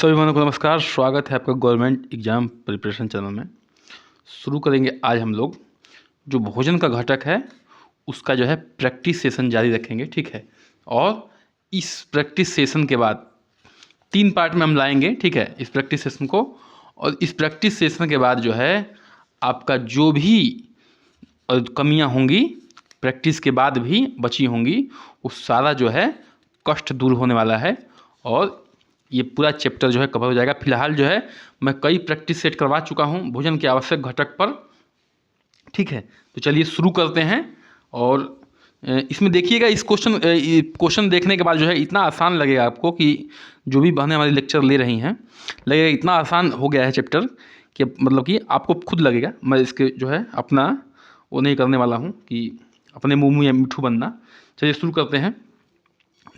सभी भाइयों को नमस्कार। स्वागत है आपका गवर्नमेंट एग्जाम प्रिपरेशन चैनल में। शुरू करेंगे आज हम लोग जो भोजन का घटक है उसका जो है प्रैक्टिस सेशन जारी रखेंगे, ठीक है। और इस प्रैक्टिस सेशन के बाद 3 पार्ट में हम लाएंगे, ठीक है, इस प्रैक्टिस सेशन को। और इस प्रैक्टिस सेशन के बाद जो है आपका जो भी कमियां होंगी प्रैक्टिस के बाद भी बची होंगी वो सारा जो है कष्ट दूर होने वाला है और ये पूरा चैप्टर जो है कवर हो जाएगा। फिलहाल जो है मैं कई प्रैक्टिस सेट करवा चुका हूँ भोजन के आवश्यक घटक पर, ठीक है। तो चलिए शुरू करते हैं। और इसमें देखिएगा, इस क्वेश्चन देखने के बाद जो है इतना आसान लगेगा आपको कि जो भी बहनें हमारी लेक्चर ले रही हैं लगेगा इतना आसान हो गया है चैप्टर कि मतलब कि आपको खुद लगेगा। मैं इसके जो है अपना वो नहीं करने वाला हूँ कि अपने मुँह में मिठू बनना। चलिए शुरू करते हैं।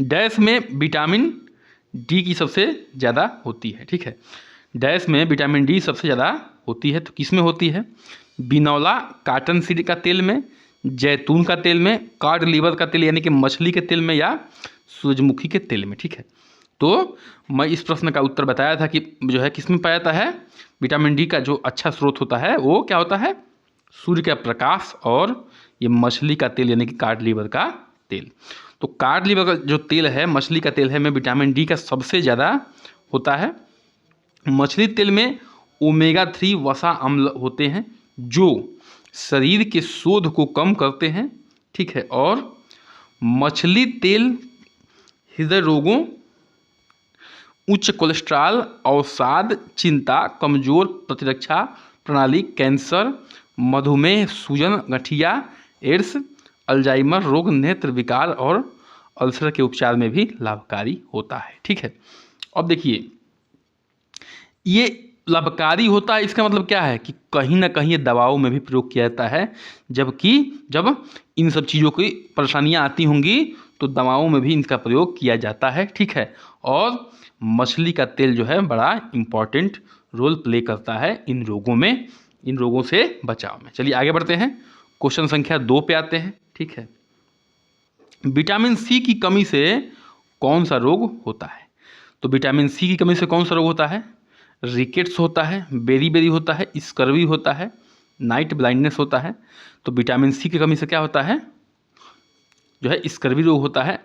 डैश में विटामिन डी की सबसे ज़्यादा होती है, ठीक है। डैश में विटामिन डी सबसे ज़्यादा होती है, तो किस में होती है? बिनौला काटन सीड का तेल में, जैतून का तेल में, कॉड लीवर का तेल यानी कि मछली के तेल में, या सूरजमुखी के तेल में, ठीक है। तो मैं इस प्रश्न का उत्तर बताया था कि जो है किस में पाया जाता है विटामिन डी का जो अच्छा स्रोत होता है वो क्या होता है? सूर्य का प्रकाश और ये मछली का तेल यानी कि कॉड लीवर का तेल। तो कॉड लीवर का जो तेल है, मछली का तेल है, में विटामिन डी का सबसे ज़्यादा होता है। मछली तेल में ओमेगा 3 वसा अम्ल होते हैं जो शरीर के शोध को कम करते हैं, ठीक है। और मछली तेल हृदय रोगों, उच्च कोलेस्ट्रॉल, अवसाद, चिंता, कमजोर प्रतिरक्षा प्रणाली, कैंसर, मधुमेह, सूजन, गठिया, एड्स, अल्जाइमर रोग, नेत्र विकार और अल्सर के उपचार में भी लाभकारी होता है, ठीक है। अब देखिए ये लाभकारी होता है, इसका मतलब क्या है कि कहीं ना कहीं ये दवाओं में भी प्रयोग किया जाता है, जबकि जब इन सब चीज़ों की परेशानियां आती होंगी तो दवाओं में भी इनका प्रयोग किया जाता है, ठीक है। और मछली का तेल जो है बड़ा इम्पॉर्टेंट रोल प्ले करता है इन रोगों में, इन रोगों से बचाव में। चलिए आगे बढ़ते हैं, क्वेश्चन संख्या 2 पे आते हैं, ठीक है। विटामिन सी की कमी से कौन सा रोग होता है? तो विटामिन सी की कमी से कौन सा रोग होता है? रिकेट्स होता है, बेरी होता है, स्कर्वी होता है, नाइट ब्लाइंडनेस होता है। तो विटामिन सी की कमी से क्या होता है? जो है स्कर्वी रोग होता है।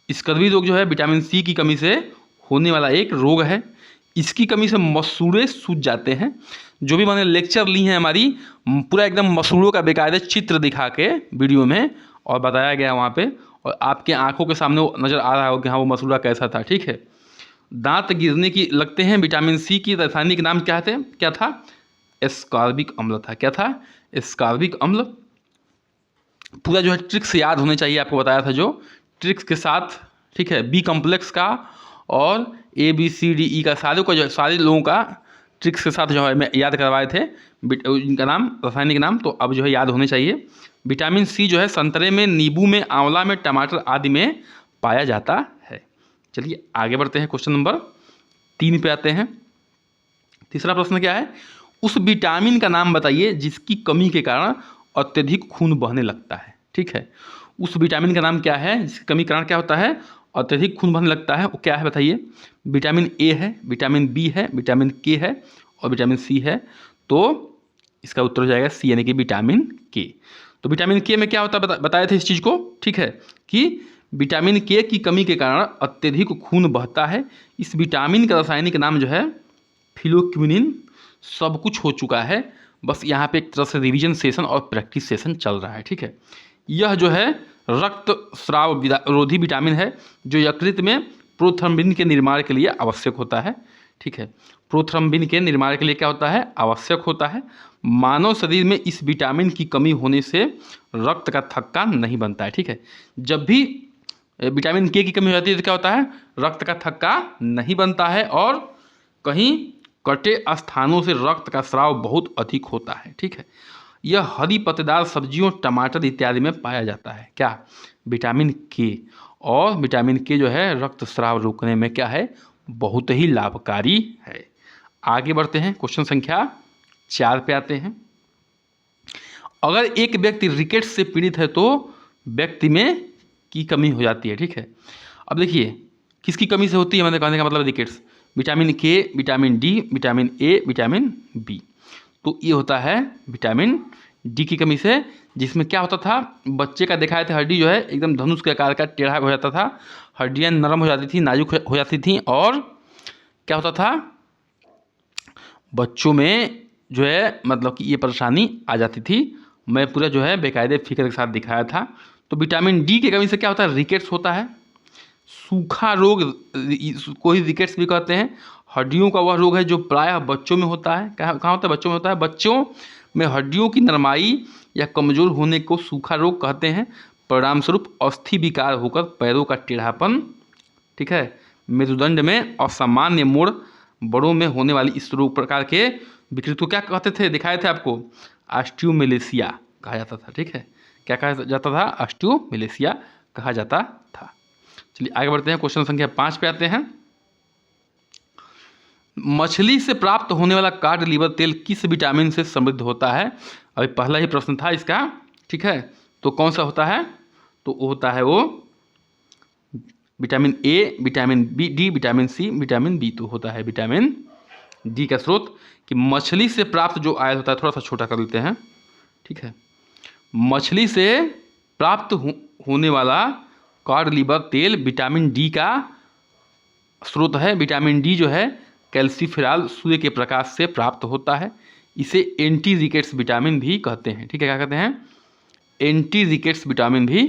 स्कर्वी रोग जो है विटामिन सी की कमी से होने वाला एक रोग है। इसकी कमी से मसूड़े सूज जाते हैं। जो भी मैंने लेक्चर ली हैं हमारी, पूरा एकदम मसूड़ों का बेकायदे चित्र दिखा के वीडियो में और बताया गया वहाँ पे, और आपके आंखों के सामने नज़र आ रहा हो कि हाँ वो मसूड़ा कैसा था, ठीक है। दांत गिरने की लगते हैं। विटामिन सी की रासायनिक नाम क्या था? एस्कॉर्बिक अम्ल था। क्या था? एस्कॉर्बिक अम्ल। पूरा जो है ट्रिक्स याद होने चाहिए, आपको बताया था जो ट्रिक्स के साथ, ठीक है। बी कॉम्प्लेक्स का और ABCDE का सारे लोगों का ट्रिक्स के साथ जो है मैं याद करवाए थे इनका नाम, रासायनिक नाम, तो अब जो है याद होने चाहिए। विटामिन सी जो है संतरे में, नींबू में, आंवला में, टमाटर आदि में पाया जाता है। चलिए आगे बढ़ते हैं, क्वेश्चन नंबर 3 पे आते हैं। तीसरा प्रश्न क्या है? उस विटामिन का नाम बताइए जिसकी कमी के कारण अत्यधिक खून बहने लगता है, ठीक है। उस विटामिन का नाम क्या है जिसकी कमी के कारण क्या होता है? अत्यधिक खून बहने लगता है। वो क्या है बताइए? विटामिन ए है, विटामिन बी है, विटामिन के है और विटामिन सी है। तो इसका उत्तर हो जाएगा सी यानी कि विटामिन के। तो विटामिन के में क्या होता है बताए थे इस चीज़ को, ठीक है, कि विटामिन के की कमी के कारण अत्यधिक खून बहता है। इस विटामिन का रासायनिक नाम जो है फिलोक्विनिन। सब कुछ हो चुका है, बस यहाँ पे एक तरह से रिवीजन सेशन और प्रैक्टिस सेशन चल रहा है, ठीक है। यह जो है रक्त स्राव विरोधी विटामिन है जो यकृत में प्रोथ्रम्बिन के निर्माण के लिए आवश्यक होता है, ठीक है। प्रोथ्रम्बिन के निर्माण के लिए क्या होता है? आवश्यक होता है। मानव शरीर में इस विटामिन की कमी होने से रक्त का थक्का नहीं बनता है, ठीक है। जब भी विटामिन के की कमी हो जाती है तो क्या होता है? रक्त का थक्का नहीं बनता है और कहीं कटे स्थानों से रक्त का स्राव बहुत अधिक होता है, ठीक है। यह हरी पत्तेदार सब्जियों, टमाटर इत्यादि में पाया जाता है। क्या? विटामिन के। और विटामिन के जो है रक्त स्राव रोकने में क्या है? बहुत ही लाभकारी है। आगे बढ़ते हैं, क्वेश्चन संख्या 4 पे आते हैं। अगर एक व्यक्ति रिकेट्स से पीड़ित है तो व्यक्ति में की कमी हो जाती है, ठीक है। अब देखिए किसकी कमी से होती है, मैंने कहने का मतलब rickets vitamin K, vitamin D, vitamin A, vitamin B. तो ये होता है विटामिन डी की कमी से, जिसमें क्या होता था, बच्चे का दिखाए थे हड्डी जो है एकदम धनुष के आकार का टेढ़ा हो जाता था, हड्डियाँ नरम हो जाती थी, नाजुक हो जाती थी, और क्या होता था, बच्चों में जो है मतलब कि ये परेशानी आ जाती थी। मैं पूरा जो है बेकायदे फिक्र के साथ दिखाया था। तो विटामिन डी की कमी से क्या होता है, रिकेट्स होता है, सूखा रोग को ही रिकेट्स भी कहते हैं। हड्डियों का वह रोग है जो प्रायः बच्चों में होता है। कहाँ होता है, बच्चों में होता है। बच्चों में हड्डियों की नरमाई या कमजोर होने को सूखा रोग कहते हैं। परिणाम स्वरूप अस्थि विकार होकर पैरों का टेढ़ापन, ठीक है, मेरुदंड में असामान्य मोड़, बड़ों में होने वाली इस रोग प्रकार के विकृति को क्या कहते थे, दिखाए थे आपको, ऑस्टियोमेलेसिया कहा जाता था। ठीक है, क्या कहा जाता था, ऑस्टियोमेलेसिया कहा जाता था। चलिए आगे बढ़ते हैं, क्वेश्चन संख्या 5 पे आते हैं। मछली से प्राप्त होने वाला कॉड लीवर तेल किस विटामिन से समृद्ध होता है? अभी पहला ही प्रश्न था इसका। ठीक है, तो कौन सा होता है, तो वो होता है वो vitamin A, vitamin B, D, vitamin C, vitamin B. तो होता है विटामिन डी का स्रोत कि मछली से प्राप्त जो आयल होता है, थोड़ा सा छोटा कर लेते हैं। ठीक है, मछली से प्राप्त होने वाला कॉड लीवर तेल विटामिन डी का स्रोत है। विटामिन डी जो है कैल्सीफेरॉल सूर्य के प्रकाश से प्राप्त होता है। इसे एंटी रिकेट्स विटामिन भी कहते हैं। ठीक है, क्या कहते हैं, एंटी रिकेट्स विटामिन भी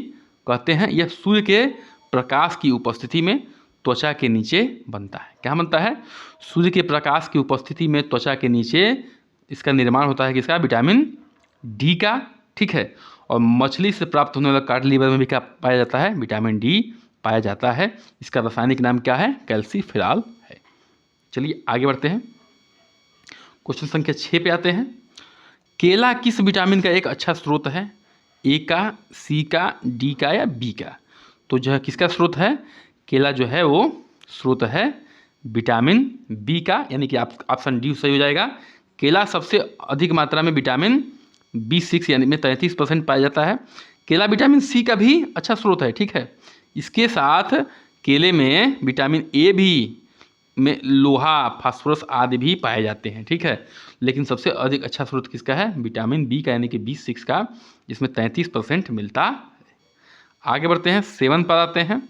कहते हैं। यह सूर्य के प्रकाश की उपस्थिति में त्वचा के नीचे बनता है। क्या बनता है, सूर्य के प्रकाश की उपस्थिति में त्वचा के नीचे इसका निर्माण होता है, किसका, विटामिन डी का। ठीक है, और मछली से प्राप्त होने वाला कॉड लीवर में भी क्या पाया जाता है, विटामिन डी पाया जाता है। इसका रासायनिक नाम क्या है, कैल्सीफेरॉल है। चलिए आगे बढ़ते हैं, क्वेश्चन संख्या 6 पे आते हैं। केला किस विटामिन का एक अच्छा स्रोत है, ए का, सी का, डी का या बी का? तो जो है किसका स्रोत है, केला जो है वो स्रोत है विटामिन बी का, यानी कि ऑप्शन डी सही हो जाएगा। केला सबसे अधिक मात्रा में विटामिन B6 यानी में 33% पाया जाता है। केला विटामिन सी का भी अच्छा स्रोत है। ठीक है, इसके साथ केले में विटामिन ए भी में लोहा, फास्फोरस आदि भी पाए जाते हैं। ठीक है, लेकिन सबसे अधिक अच्छा स्रोत किसका है, विटामिन बी का, यानी कि B6 का, जिसमें 33% मिलता है। आगे बढ़ते हैं, 7 पर आते हैं।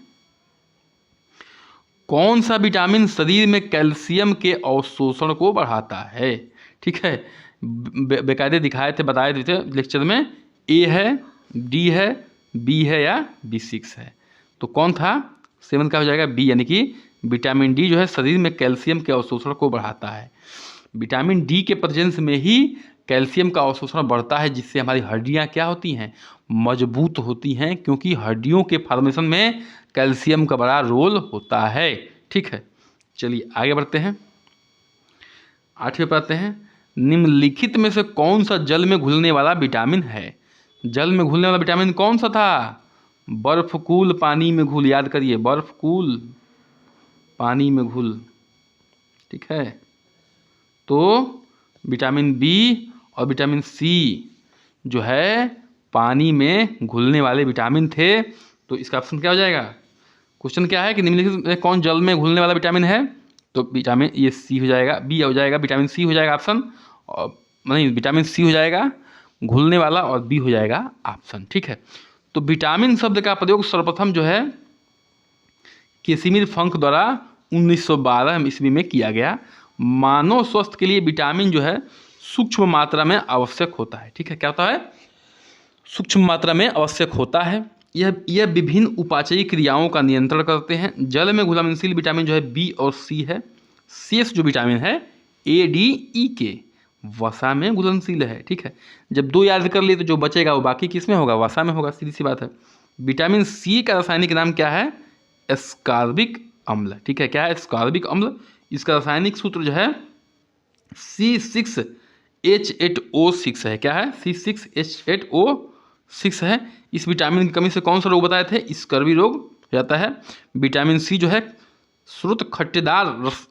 कौन सा विटामिन शरीर में कैल्शियम के अवशोषण को बढ़ाता है? ठीक है, बेकायदे दिखाए थे, बताए थे लेक्चर में, ए है, डी है, बी है या B6 है। तो कौन था, 7 का हो जाएगा बी, यानी कि विटामिन डी जो है शरीर में कैल्शियम के अवशोषण को बढ़ाता है। विटामिन डी के प्रेजेंस में ही कैल्शियम का अवशोषण बढ़ता है, जिससे हमारी हड्डियां क्या होती हैं, मजबूत होती हैं, क्योंकि हड्डियों के फॉर्मेशन में कैल्शियम का बड़ा रोल होता है। ठीक है, चलिए आगे बढ़ते हैं, 8वें पर आते हैं। निम्नलिखित में से कौन सा जल में घुलने वाला विटामिन है? जल में घुलने वाला विटामिन कौन सा था, बर्फ कूल पानी में घुल, याद करिए, बर्फ कूल पानी में घुल। ठीक है, तो विटामिन बी और विटामिन सी जो है पानी में घुलने वाले विटामिन थे। तो इसका ऑप्शन क्या हो जाएगा, क्वेश्चन क्या है कि निम्नलिखित में कौन जल में घुलने वाला विटामिन है, तो विटामिन ये सी हो जाएगा, बी हो जाएगा, विटामिन सी हो जाएगा ऑप्शन, और नहीं, विटामिन सी हो जाएगा घुलने वाला, और बी हो जाएगा ऑप्शन। ठीक है, तो विटामिन शब्द का प्रयोग सर्वप्रथम जो है केसिमिर फंक द्वारा 1912 ईस्वी में किया गया। मानव स्वास्थ्य के लिए विटामिन जो है सूक्ष्म मात्रा में आवश्यक होता है। ठीक है, क्या होता है, सूक्ष्म मात्रा में आवश्यक होता है। यह विभिन्न उपाचयी क्रियाओं का नियंत्रण करते हैं। जल में घुलनशील विटामिन जो है बी और सी है। शेष जो विटामिन है ए, डी, ई के वसा में घुलनशील है। ठीक है, जब 2 याद कर लिए तो जो बचेगा वो बाकी किस में होगा, वसा में होगा, सीधी सी बात है। विटामिन सी का रासायनिक नाम क्या है, एस्कॉर्बिक अम्ल। ठीक है, क्या है, एस्कॉर्बिक अम्ल। इसका रासायनिक सूत्र जो है C6H8O6 है। क्या है, C6H8O6 है। इस विटामिन की कमी से कौन सा रोग बताए थे, स्कर्वी रोग हो जाता है। विटामिन सी जो है श्रुत खट्टेदार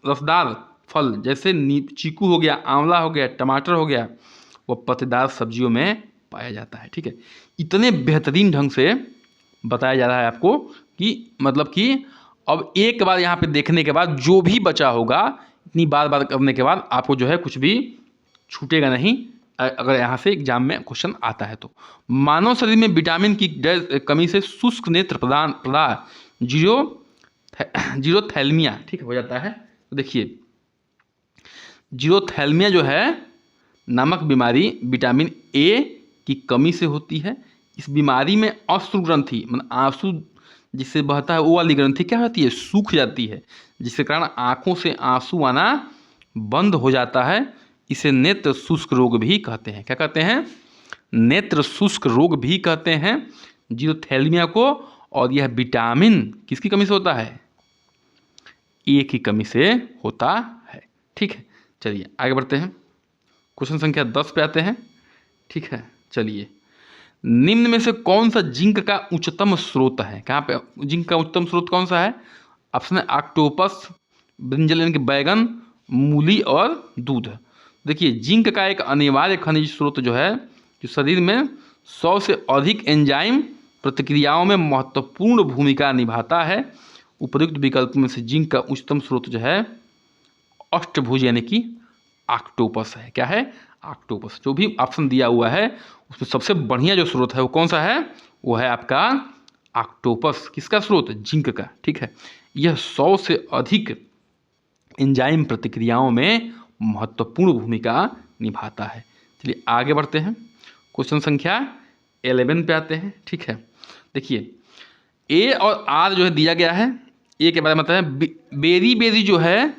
रसदार फल जैसे चीकू हो गया, आंवला हो गया, टमाटर हो गया, वो पत्तेदार सब्जियों में पाया जाता है। ठीक है, इतने बेहतरीन ढंग से बताया जा रहा है आपको कि मतलब कि अब एक बार यहाँ पे देखने के बाद जो भी बचा होगा, इतनी बार बार करने के बाद आपको जो है कुछ भी छूटेगा नहीं, अगर यहाँ से एग्जाम में क्वेश्चन आता है तो। मानव शरीर में विटामिन की कमी से शुष्क नेत्र प्रदाह जीरोथैल्मिया, ठीक हो जाता है। तो देखिए जीरोथैल्मिया जो है नामक बीमारी विटामिन ए की कमी से होती है। इस बीमारी में अश्रु ग्रंथि मतलब आंसू जिससे बहता है वो वाली ग्रंथि क्या होती है, सूख जाती है, जिसके कारण आँखों से आंसू आना बंद हो जाता है। इसे नेत्र शुष्क रोग भी कहते हैं। क्या कहते हैं? नेत्र शुष्क रोग भी कहते हैं जीरोथैल्मिया को। और यह विटामिन किसकी कमी से होता है? ए की कमी से होता है। ठीक है, चलिए आगे बढ़ते हैं। क्वेश्चन संख्या 10 पे आते हैं। ठीक है, चलिए निम्न में से कौन सा जिंक का उच्चतम स्रोत है? कहाँ पे जिंक का उच्चतम स्रोत कौन सा है? ऑप्शन है ऑक्टोपस, ब्रिंजल यानी कि बैगन, मूली और दूध। देखिए जिंक का एक अनिवार्य खनिज स्रोत जो है, जो शरीर में 100 से अधिक एंजाइम प्रतिक्रियाओं में महत्वपूर्ण भूमिका निभाता है। उपयुक्त विकल्प में से जिंक का उच्चतम स्रोत जो है अष्टभुज यानी कि ऑक्टोपस है। क्या है? ऑक्टोपस। जो भी ऑप्शन दिया हुआ है उसमें सबसे बढ़िया जो स्रोत है वो कौन सा है? वो है आपका ऑक्टोपस। किसका स्रोत? जिंक का। ठीक है, यह 100 से अधिक एंजाइम प्रतिक्रियाओं में महत्वपूर्ण भूमिका निभाता है। चलिए आगे बढ़ते हैं। क्वेश्चन संख्या 11 पे आते हैं। ठीक है, देखिए ए और आर जो है दिया गया है। ए के बारे में बताया बेरी जो है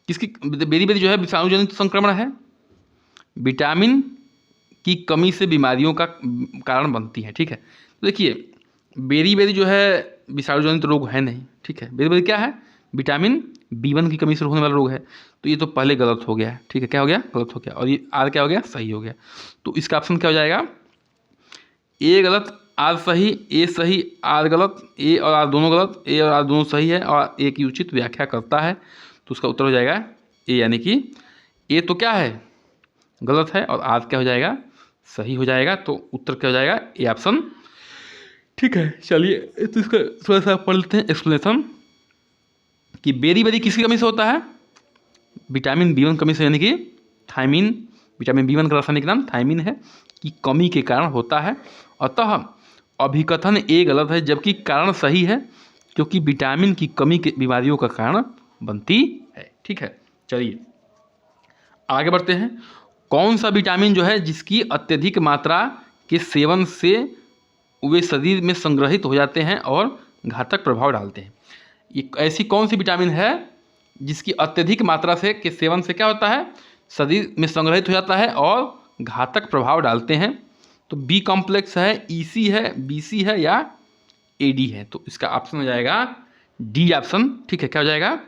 किसकी? बेरी जो है विषाणु जनित संक्रमण है। विटामिन की कमी से बीमारियों का कारण बनती है। ठीक है, तो देखिए बेरी जो है विषाणु जनित रोग है नहीं। ठीक है, बेरी क्या है? विटामिन B1 की कमी से होने वाला रोग है। तो ये तो पहले गलत हो गया। ठीक है, क्या हो गया? गलत हो गया। और ये आर क्या हो गया? सही हो गया। तो इसका ऑप्शन क्या हो जाएगा? ए गलत, आर सही, ए सही, आर गलत, ए और आर दोनों गलत, ए और आर दोनों सही है और ए की उचित व्याख्या करता है। तो उसका उत्तर हो जाएगा ए, यानी कि ए तो क्या है? गलत है और आर क्या हो जाएगा? सही हो जाएगा। तो उत्तर क्या हो जाएगा? A option. ठीक है, चलिए तो इसका थोड़ा सा पढ़ लेते हैं एक्सप्लेनेशन कि बेरी किसकी कमी से होता है? विटामिन B1 कमी से, यानी कि थायमिन, विटामिन B1 का रासायनिक नाम थायमिन है, की कमी के कारण होता है। अतः अभिकथन ए गलत है, जबकि कारण सही है, क्योंकि विटामिन की कमी के बीमारियों का कारण बनती है। ठीक है, चलिए आगे बढ़ते हैं। कौन सा विटामिन जो है जिसकी अत्यधिक मात्रा के सेवन से वे शरीर में संग्रहित हो जाते हैं और घातक प्रभाव डालते हैं? ये ऐसी कौन सी विटामिन है जिसकी अत्यधिक मात्रा से के सेवन से क्या होता है? शरीर में संग्रहित हो जाता है और घातक प्रभाव डालते हैं। तो बी कॉम्प्लेक्स है, EC है, BC है या AD है? तो इसका ऑप्शन हो जाएगा डी ऑप्शन। ठीक है, क्या हो जाएगा?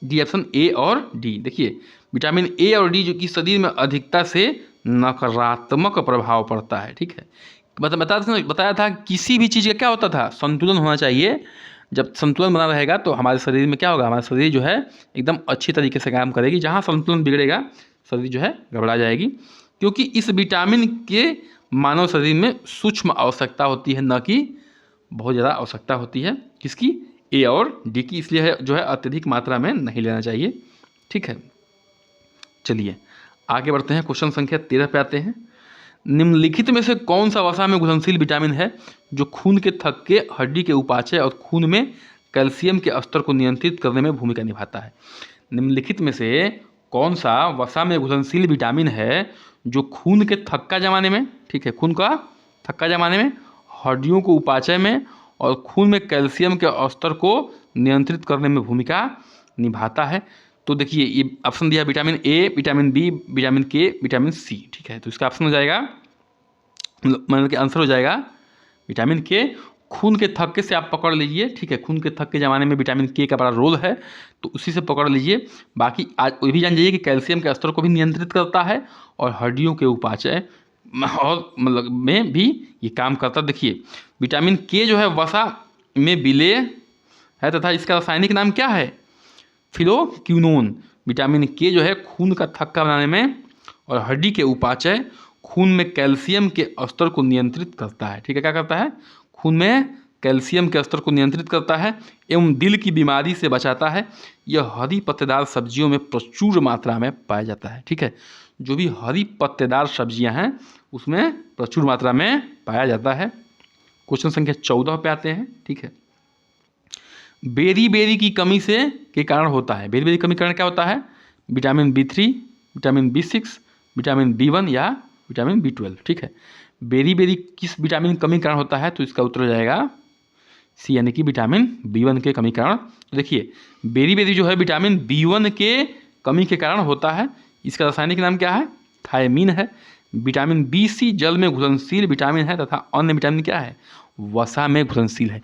डी ऑप्शन, ए और डी। देखिए विटामिन ए और डी जो कि शरीर में अधिकता से नकारात्मक प्रभाव पड़ता है। ठीक है, बताया था किसी भी चीज़ का क्या होता था? संतुलन होना चाहिए। जब संतुलन बना रहेगा तो हमारे शरीर में क्या होगा? हमारा शरीर जो है एकदम अच्छी तरीके से काम करेगी। जहाँ संतुलन बिगड़ेगा शरीर जो है गड़बड़ा जाएगी, क्योंकि इस विटामिन के मानव शरीर में सूक्ष्म आवश्यकता होती है, न कि बहुत ज़्यादा आवश्यकता होती है। किसकी? ए और डी की। इसलिए है जो है अत्यधिक मात्रा में नहीं लेना चाहिए। ठीक है, चलिए आगे बढ़ते हैं। क्वेश्चन संख्या 13 पे आते हैं। निम्नलिखित में से कौन सा वसा में घुलनशील विटामिन है जो खून के थक्के, हड्डी के उपापचय और खून में कैल्शियम के स्तर को नियंत्रित करने में भूमिका निभाता है? निम्नलिखित में से कौन सा वसा में घुलनशील विटामिन है जो खून के थक्का जमाने में, ठीक है, खून का थक्का जमाने में, हड्डियों को उपापचय में और खून में कैल्शियम के स्तर को नियंत्रित करने में भूमिका निभाता है? तो देखिए ये ऑप्शन दिया vitamin A, vitamin B, vitamin K, vitamin C. ठीक है, तो इसका ऑप्शन हो जाएगा, मतलब कि आंसर हो जाएगा विटामिन के। खून के थक्के से आप पकड़ लीजिए। ठीक है, खून के थक्के जमाने में विटामिन के का बड़ा रोल है, तो उसी से पकड़ लीजिए। बाकी आज ये भी जान जाइए कि कैल्शियम के स्तर को भी नियंत्रित करता है और हड्डियों के उपापचय और मतलब में भी ये काम करता। देखिए विटामिन के जो है वसा में विलेय है तथा इसका रासायनिक नाम क्या है? फिलोक्विनोन। विटामिन के जो है खून का थक्का बनाने में और हड्डी के उपापचय, खून में कैल्शियम के स्तर को नियंत्रित करता है। ठीक है, क्या करता है? खून में कैल्शियम के स्तर को नियंत्रित करता है एवं दिल की बीमारी से बचाता है। यह हरी पत्तेदार सब्जियों में प्रचुर मात्रा में पाया जाता है। ठीक है, जो भी हरी पत्तेदार सब्जियां हैं उसमें प्रचुर मात्रा में पाया जाता है। क्वेश्चन संख्या 14 पे आते हैं। ठीक है, बेरी बेरी की कमी से के कारण होता है। बेरी बेरी की कमी के कारण क्या होता है? Vitamin B3, vitamin B6, vitamin B1 या विटामिन B12। ठीक है, बेरी बेरी किस विटामिन की कमी के कारण होता है? तो इसका उत्तर हो जाएगा सी, यानी कि विटामिन B1 के कमी के कारण। तो देखिए, बेरी बेरी जो है विटामिन B1 के कमी के कारण होता है। इसका रासायनिक नाम क्या है? थायमीन है। विटामिन BC जल में घुलनशील विटामिन है तथा अन्य विटामिन क्या है? वसा में घुलनशील है।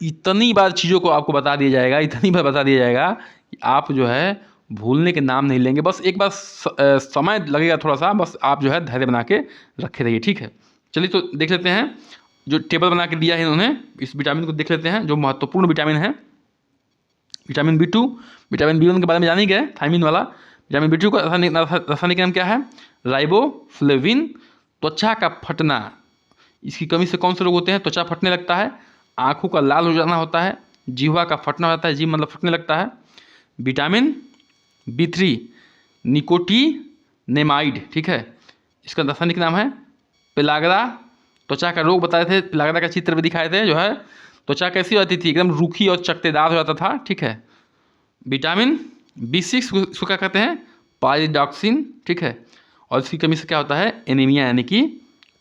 इतनी बार चीज़ों को आपको बता दिया जाएगा, इतनी बार बता दिया जाएगा कि आप जो है भूलने के नाम नहीं लेंगे। बस एक बार समय लगेगा थोड़ा सा, बस आप जो है धैर्य बना के रखे रहिए। ठीक है, चलिए तो देख लेते हैं जो टेबल बना के दिया है इन्होंने, इस विटामिन को देख लेते हैं जो महत्वपूर्ण विटामिन है। विटामिन B2, विटामिन B1 के बारे में जान ही गए, थायमीन वाला। विटामिन B2 का रासायनिक नाम क्या है? राइबोफ्लेविन। त्वचा का फटना, इसकी कमी से कौन से रोग होते हैं? त्वचा फटने लगता है, आँखों का लाल हो जाना होता है, जीवा का फटना होता है, जीभ मतलब फटने लगता है। Vitamin B3 nicotinamide. ठीक है, इसका रासायनिक नाम है पेलाग्रा। त्वचा का रोग बताए थे, पेलाग्रा का चित्र भी दिखाए थे। जो है त्वचा कैसी होती थी? एकदम रूखी और चकतेदार हो जाता था। ठीक है, विटामिन B6 उसको क्या कहते हैं? पाइरिडॉक्सिन। ठीक है, और इसकी कमी से क्या होता है? एनीमिया, यानी कि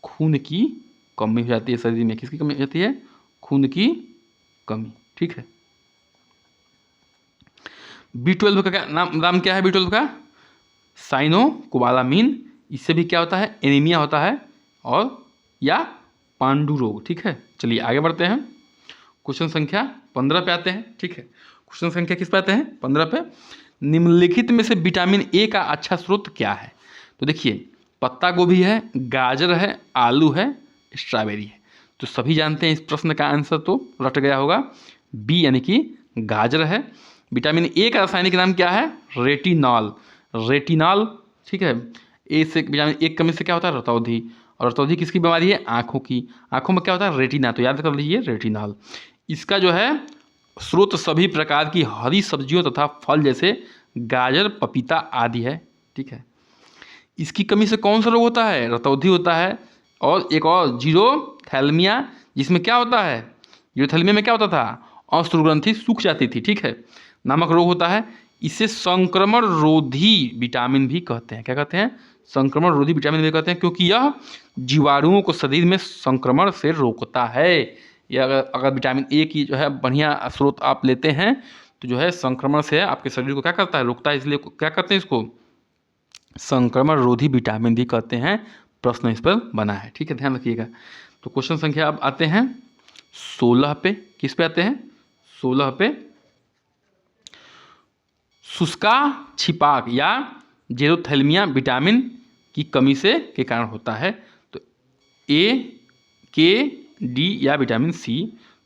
खून की कमी हो जाती है शरीर में। किसकी कमी हो जाती है? खून की कमी। ठीक है, B12 का नाम क्या है? B12 का साइनोकोबालामिन। इससे भी क्या होता है? एनीमिया होता है और या पांडु रोग। ठीक है, चलिए आगे बढ़ते हैं। क्वेश्चन संख्या 15 पे आते हैं। ठीक है, क्वेश्चन संख्या किस पे आते हैं? 15 पे। निम्नलिखित में से विटामिन ए का अच्छा स्रोत क्या है? तो देखिए, पत्ता गोभी है, गाजर है, आलू है, स्ट्रॉबेरी है। तो सभी जानते हैं इस प्रश्न का आंसर तो रट गया होगा, बी यानी कि गाजर है। विटामिन ए का रासायनिक नाम क्या है? रेटिनॉल। रेटिनॉल। ठीक है, ए से विटामिन ए की कमी से क्या होता है? रतौंधी। और रतौंधी किसकी बीमारी है? आँखों की। आँखों में क्या होता है? रेटिना। तो याद कर लीजिए रेटिनॉल। इसका जो है स्रोत सभी प्रकार की हरी सब्जियों तथा फल जैसे गाजर, पपीता आदि है। ठीक है, इसकी कमी से कौन सा रोग होता है? रतौंधी होता है। और एक और जीरोथैल्मिया, जिसमें क्या होता है? जीरोथैल्मिया में क्या होता था? अश्रुग्रंथि सूख जाती थी। ठीक है, नामक रोग होता है। इसे संक्रमण रोधी विटामिन भी कहते हैं। क्या कहते हैं? संक्रमण रोधी विटामिन भी कहते हैं, क्योंकि यह जीवाणुओं को शरीर में संक्रमण से रोकता है। यह अगर विटामिन ए की जो है बढ़िया स्रोत आप लेते हैं तो जो है संक्रमण से आपके शरीर को क्या करता है? रोकता है। इसलिए क्या करते हैं इसको? संक्रमण रोधी विटामिन भी कहते हैं। प्रश्न इस पर बना है। ठीक है, ध्यान रखिएगा। तो क्वेश्चन संख्या अब आते हैं 16 पे। किस पे आते हैं? 16 पे। शुष्का छिपाक या जेरोथैल्मिया विटामिन की कमी से के कारण होता है। तो ए, के, डी या विटामिन सी,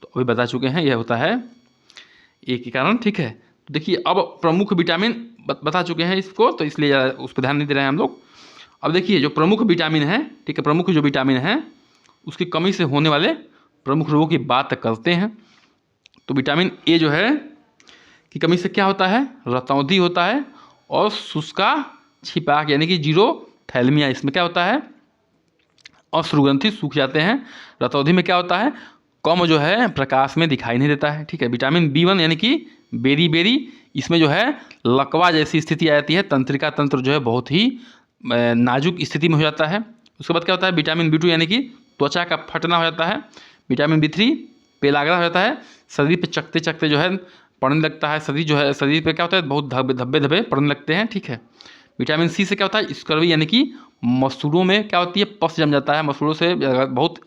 तो अभी बता चुके हैं, यह होता है ए के कारण। ठीक है, तो देखिए अब प्रमुख विटामिन बता चुके हैं इसको, तो इसलिए उस पर ध्यान नहीं दे रहे हैं हम लोग। अब देखिए जो प्रमुख विटामिन है, ठीक है, प्रमुख जो विटामिन है उसकी कमी से होने वाले प्रमुख रोगों की बात करते हैं। तो विटामिन ए जो है की कमी से क्या होता है? रतौंधी होता है। और शुष्का छिपाक यानी कि जीरोथैल्मिया, इसमें क्या होता है? अश्रुग्रंथि सूख जाते हैं। रतौंधी में क्या होता है? कम जो है प्रकाश में दिखाई नहीं देता है। ठीक है, विटामिन B1 यानी कि बेरी बेरी, इसमें जो है लकवा जैसी स्थिति आ जाती है। तंत्रिका तंत्र जो है बहुत ही नाजुक स्थिति में हो जाता है। उसके बाद क्या होता है? विटामिन B2 यानी कि त्वचा का फटना हो जाता है। विटामिन B3 पेलाग्रा हो जाता है। शरीर पे चकते चकते जो है पड़ने लगता है। शरीर जो है, शरीर पे क्या होता है? बहुत धब्बे धब्बे पड़ने लगते हैं। ठीक है, विटामिन सी से क्या होता है? स्कर्वी यानी कि मसूड़ों में क्या होती है? पस जम जाता है। मसूड़ों से बहुत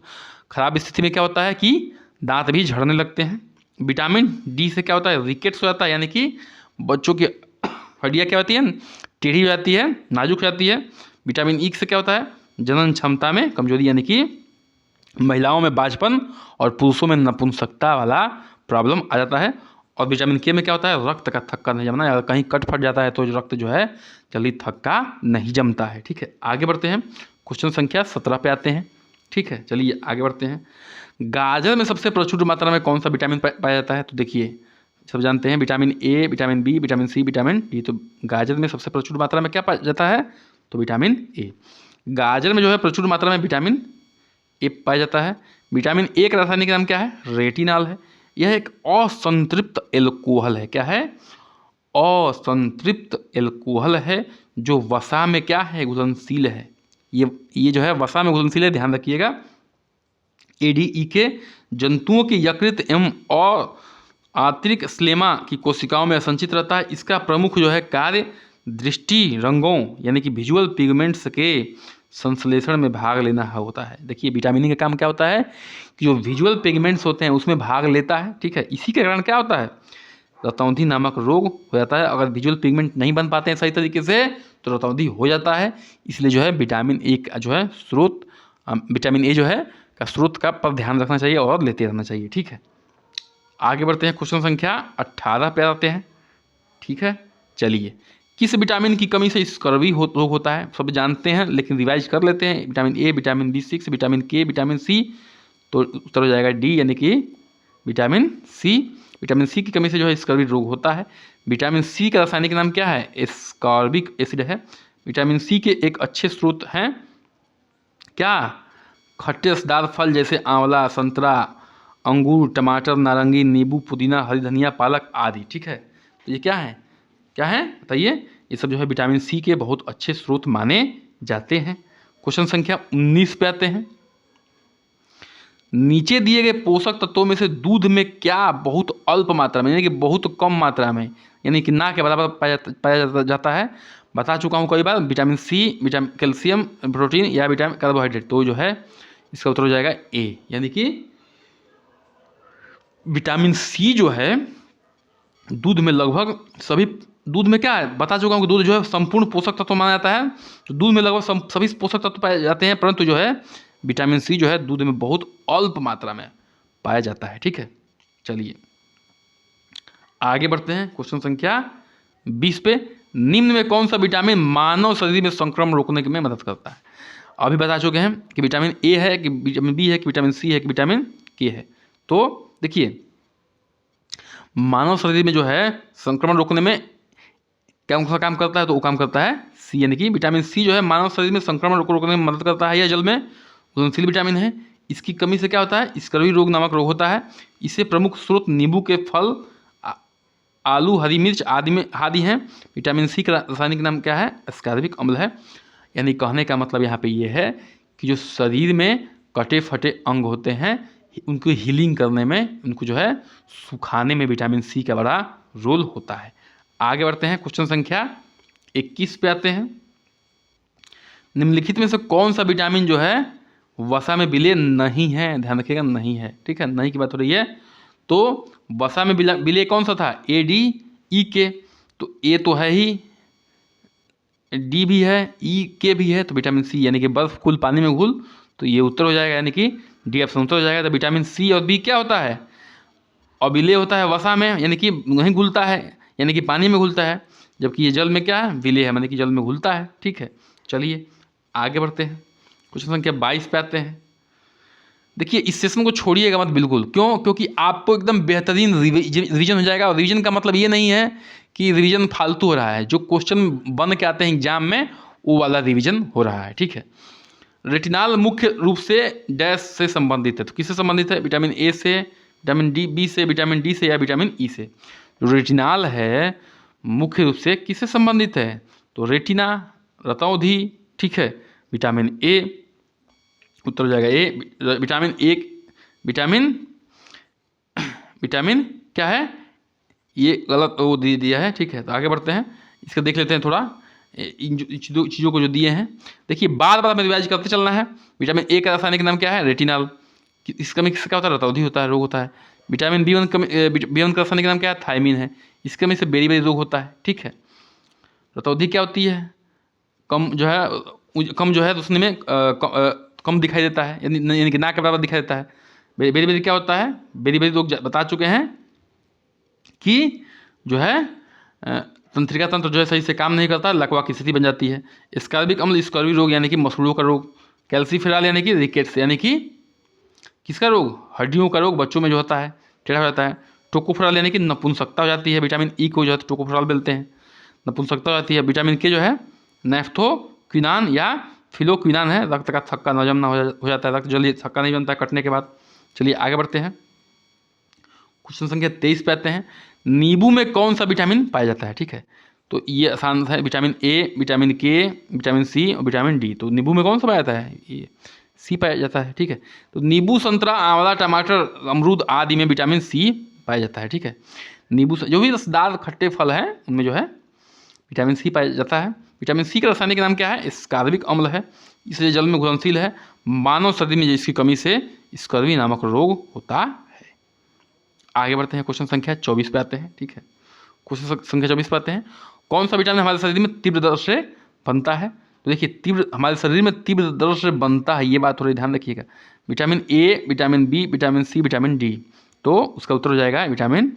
खराब स्थिति में क्या होता है कि दांत भी झड़ने लगते हैं। विटामिन डी से क्या होता है? रिकेट्स हो जाता है, यानी कि बच्चों की हड्डियाँ क्या होती है? टेढ़ी हो जाती है, नाजुक हो जाती है। विटामिन ई से क्या होता है? जनन क्षमता में कमजोरी, यानी कि महिलाओं में बाझपन और पुरुषों में नपुंसकता वाला प्रॉब्लम आ जाता है। और विटामिन के में क्या होता है? रक्त का थक्का नहीं जमना, या कहीं कट फट जाता है तो रक्त जो है जल्दी थक्का नहीं जमता है। ठीक है, आगे बढ़ते हैं। क्वेश्चन संख्या 17 पे आते हैं। ठीक है, चलिए आगे बढ़ते हैं। गाजर में सबसे प्रचुर मात्रा में कौन सा विटामिन पाया जाता है? तो देखिए सब जानते हैं vitamin A, vitamin B, vitamin C, vitamin D. तो गाजर में सबसे प्रचुर मात्रा में क्या पाया जाता है? तो विटामिन ए। गाजर में जो है प्रचुर मात्रा में विटामिन ए पाया जाता है। विटामिन ए का रासायनिक नाम क्या है? रेटिनॉल है। यह एक असंतृप्त एल्कोहल है। क्या है? असंतृप्त एल्कोहल है जो वसा में क्या है? घुलनशील है। ये जो है वसा में घुलनशील है, ध्यान रखिएगा। एडीई के जंतुओं की यकृत एवं और आंतरिक स्लेमा की कोशिकाओं में संचित रहता है। इसका प्रमुख जो है कार्य दृष्टि रंगों यानी कि विजुअल पिगमेंट्स के संश्लेषण में भाग लेना होता है। देखिए विटामिन ई का काम क्या होता है कि जो विजुअल पिगमेंट्स होते हैं उसमें भाग लेता है, ठीक है। इसी के कारण क्या होता है? रतौंधी नामक रोग हो जाता है। अगर विजुअल पिगमेंट नहीं बन पाते हैं सही तरीके से तो रतौंधी हो जाता है। इसलिए जो है विटामिन ए का जो है स्रोत, विटामिन ए जो है का स्रोत का पर ध्यान रखना चाहिए और लेते रहना चाहिए, ठीक है। आगे बढ़ते हैं, क्वेश्चन संख्या 18 पे आते हैं, ठीक है। चलिए, किस विटामिन की कमी से स्कर्वी रोग होता है? सब जानते हैं लेकिन रिवाइज कर लेते हैं। Vitamin A, vitamin B6, vitamin K, vitamin सी। तो उत्तर हो जाएगा डी यानी कि विटामिन सी। विटामिन सी की कमी से जो है स्कर्वी रोग होता है। विटामिन सी का रासायनिक नाम क्या है? एस्कॉर्बिक एसिड है। विटामिन सी के एक अच्छे स्रोत हैं क्या? खट्टे रसदार फल जैसे आंवला, संतरा, अंगूर, टमाटर, नारंगी, नींबू, पुदीना, हरी धनिया, पालक आदि, ठीक है। तो ये क्या है? क्या है बताइए? ये सब जो है विटामिन सी के बहुत अच्छे स्रोत माने जाते हैं। क्वेश्चन संख्या 19 पे आते हैं। नीचे दिए गए पोषक तत्वों में से दूध में क्या बहुत अल्प मात्रा में यानी कि बहुत कम मात्रा में यानी कि ना के बराबर पाया जाता है? बता चुका हूँ कई बार। Vitamin C, vitamin calcium, protein या विटामिन कार्बोहाइड्रेट। तो जो है इसका उत्तर हो जाएगा ए यानी कि विटामिन सी जो है दूध में लगभग सभी, दूध में क्या है बता चुका हूँ कि दूध जो है संपूर्ण पोषक तत्व माना जाता है। तो दूध में लगभग सभी पोषक तत्व पाए जाते हैं, परंतु जो है विटामिन सी जो है दूध में बहुत अल्प मात्रा में पाया जाता है, ठीक है। चलिए आगे बढ़ते हैं, क्वेश्चन संख्या 20 पे। निम्न में कौन सा विटामिन मानव शरीर में संक्रमण रोकने में मदद करता है? अभी बता चुके हैं कि विटामिन ए है कि विटामिन बी है कि विटामिन सी है कि विटामिन के है। तो देखिए मानव शरीर में जो है संक्रमण रोकने में क्या सा काम करता है? तो वो काम करता है सी यानी कि विटामिन सी जो है मानव शरीर में संक्रमण रोकने में मदद करता है। यह जल में घुलनशील विटामिन है। इसकी कमी से क्या होता है? स्कर्वी रोग नामक रोग होता है। इससे प्रमुख स्रोत नींबू के फल, आलू, हरी मिर्च आदि हैं। विटामिन सी का रासायनिक नाम क्या है? एस्कॉर्बिक अम्ल है। यानी कहने का मतलब यहाँ पे ये है कि जो शरीर में कटे फटे अंग होते हैं उनको हीलिंग करने में, उनको जो है सुखाने में विटामिन सी का बड़ा रोल होता है। आगे बढ़ते हैं, क्वेश्चन संख्या 21 पे आते हैं। निम्नलिखित में से कौन सा विटामिन जो है वसा में विलय नहीं है? ध्यान रखिएगा, नहीं है, ठीक है। नहीं की बात हो रही है। तो वसा में विलय कौन सा था? ए, डी, ई, के। तो ए तो है ही, डी भी है, ई, के भी है। तो विटामिन सी यानी कि बर्फ कुल पानी में घुल। तो ये उत्तर हो जाएगा यानी कि डी ऑप्शन उत्तर हो जाएगा। तो विटामिन सी और बी क्या होता है? अविलय होता है वसा में यानी कि नहीं घुलता है, यानी कि पानी में घुलता है। जबकि ये जल में क्या है? विलय है, यानी कि जल में घुलता है, ठीक है। चलिए आगे बढ़ते हैं, क्वेश्चन संख्या 22 पे आते हैं। देखिए इस सेशन को छोड़िएगा मत बिल्कुल। क्यों? क्योंकि आपको एकदम बेहतरीन रिवीजन हो जाएगा। और रिवीजन का मतलब ये नहीं है कि रिवीजन फालतू हो रहा है। जो क्वेश्चन बन के आते हैं एग्जाम में वो वाला रिवीजन हो रहा है, ठीक है। रेटिनॉल मुख्य रूप से डैश से संबंधित है। तो किससे संबंधित है? विटामिन ए से, विटामिन डी, बी से, विटामिन डी से या विटामिन ई से। जो रेटिनॉल है मुख्य रूप से किससे संबंधित है? तो रेटिना, रतौंधी, ठीक है। विटामिन ए उत्तर हो जाएगा ए। विटामिन ए, विटामिन क्या है? ये गलत वो दे दिया है, ठीक है। तो आगे बढ़ते हैं, इसका देख लेते हैं थोड़ा इन चीज़ों को जो दिए हैं। देखिए बार बार हमें रिवाइज करते चलना है। विटामिन ए का रासायनिक नाम क्या है? रेटिनॉल। इस कमी से क्या होता है? रतौंधी होता है, रोग होता है। विटामिन B1 का रासायनिक नाम क्या है? थायमीन है। इस कमी से बेरी रोग होता है, ठीक है। रतौंधी क्या होती है? कम जो है रोशनी में कम दिखाई देता है, यानी कि ना के बराबर दिखाई देता है। बेरी क्या होता है? बेरी रोग बता चुके हैं कि जो है तंत्रिका तंत्र जो है सही से काम नहीं करता, लकवा की स्थिति बन जाती है। स्कर्बिक अम्ल स्कर्वी रोग यानी कि मसूड़ों का रोग। कैल्सीफेरॉल यानी कि रिकेट्स यानी कि किसका रोग? हड्डियों का रोग बच्चों में जो होता है, टेढ़ा हो जाता है। टोकोफेरॉल यानी कि नपुंसकता हो जाती है, विटामिन ई को जो है टोकोफेरॉल बोलते हैं, नपुंसकता हो जाती है। विटामिन के जो है नैफ्थोक्विनान या फिलोक्विनान है, रक्त का थक्का न जमना हो जाता है, रक्त जल्दी थक्का नहीं जमता है कटने के बाद। चलिए आगे बढ़ते हैं, क्वेश्चन संख्या 23 पे आते हैं। नींबू में कौन सा विटामिन पाया जाता है? ठीक है, तो ये आसान है, vitamin A, vitamin K, vitamin सी और विटामिन डी। तो नींबू में कौन सा पाया जाता है? ये सी पाया जाता है। ठीक है, तो नींबू, संतरा, आंवला, टमाटर, अमरूद आदि में विटामिन सी पाया जाता है। ठीक है, नींबू जो भी रसदार खट्टे फल हैं उनमें जो है विटामिन सी पाया जाता है। विटामिन सी का रासायनिक नाम क्या है? स्कार्बिक अम्ल है, इसलिए जल में घुलनशील है। मानव शरीर में इसकी कमी से स्कर्वी नामक रोग होता है। आगे बढ़ते हैं, क्वेश्चन संख्या 24 पे आते हैं। ठीक है, क्वेश्चन संख्या 24 पे आते हैं। कौन सा विटामिन हमारे शरीर में तीव्र दर्द से बनता है? तो देखिए, हमारे शरीर में तीव्र दर्द से बनता है, ये बात थोड़ी ध्यान रखिएगा। Vitamin A, vitamin B, vitamin C, vitamin D. तो उसका उत्तर हो जाएगा विटामिन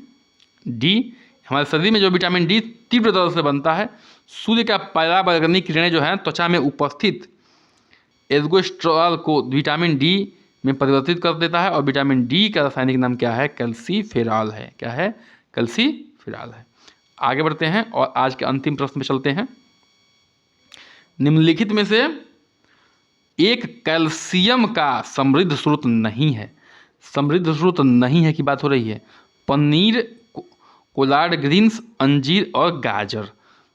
डी। हमारे शरीर में जो विटामिन डी तीव्र दर्द से बनता है, सूर्य का पराबैंगनी किरणें जो हैं त्वचा में उपस्थित एल्गोस्ट्रॉल को विटामिन डी में परिवर्तित कर देता है, और विटामिन डी का रासायनिक नाम क्या है? कैल्सीफेरॉल है। क्या है? कैल्सीफेरॉल है। आगे बढ़ते हैं और आज के अंतिम प्रश्न में चलते हैं। निम्नलिखित में से एक कैल्शियम का समृद्ध स्रोत नहीं है। समृद्ध स्रोत नहीं है की बात हो रही है। पनीर, कोलार्ड ग्रीन्स, अंजीर और गाजर।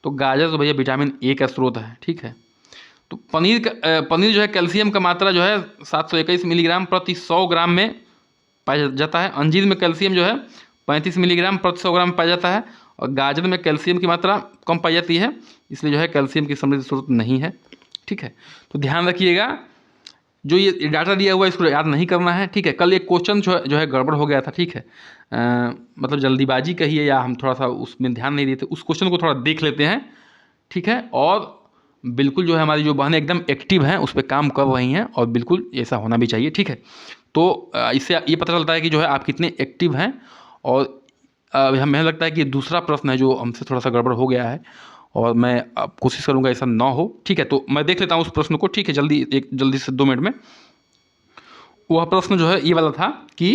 तो गाजर तो भैया विटामिन ए का स्रोत है। ठीक है, तो पनीर जो है कैल्शियम का मात्रा जो है 721 मिलीग्राम प्रति 100 ग्राम में पाया जाता है। अंजीर में कैल्शियम जो है 35 मिलीग्राम प्रति 100 ग्राम पाया जाता है, और गाजर में कैल्शियम की मात्रा कम पाई जाती है, इसलिए जो है कैल्शियम की समृद्ध स्रोत नहीं है। ठीक है, तो ध्यान रखिएगा, जो ये डाटा दिया हुआ है इसको याद नहीं करना है। ठीक है, कल एक क्वेश्चन जो है गड़बड़ हो गया था। ठीक है, मतलब जल्दीबाजी कहिए या हम थोड़ा सा उसमें ध्यान नहीं देते, उस क्वेश्चन को थोड़ा देख लेते हैं। ठीक है, और बिल्कुल जो है हमारी जो बहनें एकदम एक्टिव हैं उस पर काम कर रही हैं, और बिल्कुल ऐसा होना भी चाहिए। ठीक है, तो इससे ये पता चलता है कि जो है आप कितने एक्टिव हैं। और हमें लगता है कि दूसरा प्रश्न है जो हमसे थोड़ा सा गड़बड़ हो गया है, और मैं कोशिश करूंगा ऐसा ना हो। ठीक है, तो मैं देख लेता हूं उस प्रश्न को। ठीक है, जल्दी से 2 मिनट में। वह प्रश्न जो है ये वाला था कि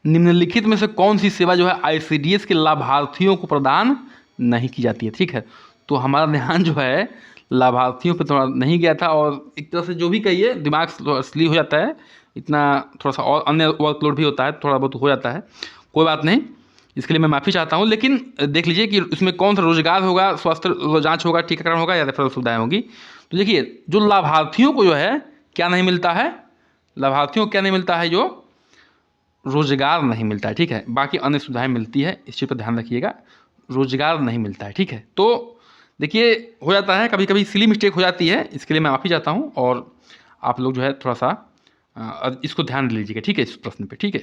निम्नलिखित में से कौन सी सेवा जो है ICDS के लाभार्थियों को प्रदान नहीं की जाती है? ठीक है, तो हमारा ध्यान जो है लाभार्थियों पर थोड़ा नहीं गया था, और एक तरह से जो भी कहिए दिमाग स्ली हो जाता है, इतना थोड़ा सा और अन्य वर्कलोड भी होता है, थोड़ा बहुत हो जाता है, कोई बात नहीं, इसके लिए मैं माफ़ी चाहता हूँ। लेकिन देख लीजिए कि उसमें कौन सा रोजगार होगा, स्वास्थ्य जांच होगा, टीकाकरण होगा, या रेफरल सुविधाएँ होगी। तो देखिए, जो लाभार्थियों को जो है क्या नहीं मिलता है? लाभार्थियों को क्या नहीं मिलता है? जो रोजगार नहीं मिलता है। ठीक है, बाकी अन्य सुविधाएँ मिलती है, इस चीज़ पर ध्यान रखिएगा, रोजगार नहीं मिलता है। ठीक है, तो देखिए हो जाता है कभी कभी सिली मिस्टेक हो जाती है, इसके लिए मैं माफ़ी चाहता हूँ, और आप लोग जो है थोड़ा सा इसको ध्यान दे लीजिएगा। ठीक है, इस प्रश्न पे। ठीक है,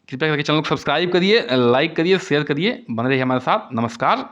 कृपया करके चैनल को सब्सक्राइब करिए, लाइक करिए, शेयर करिए, बने रहिए हमारे साथ। नमस्कार।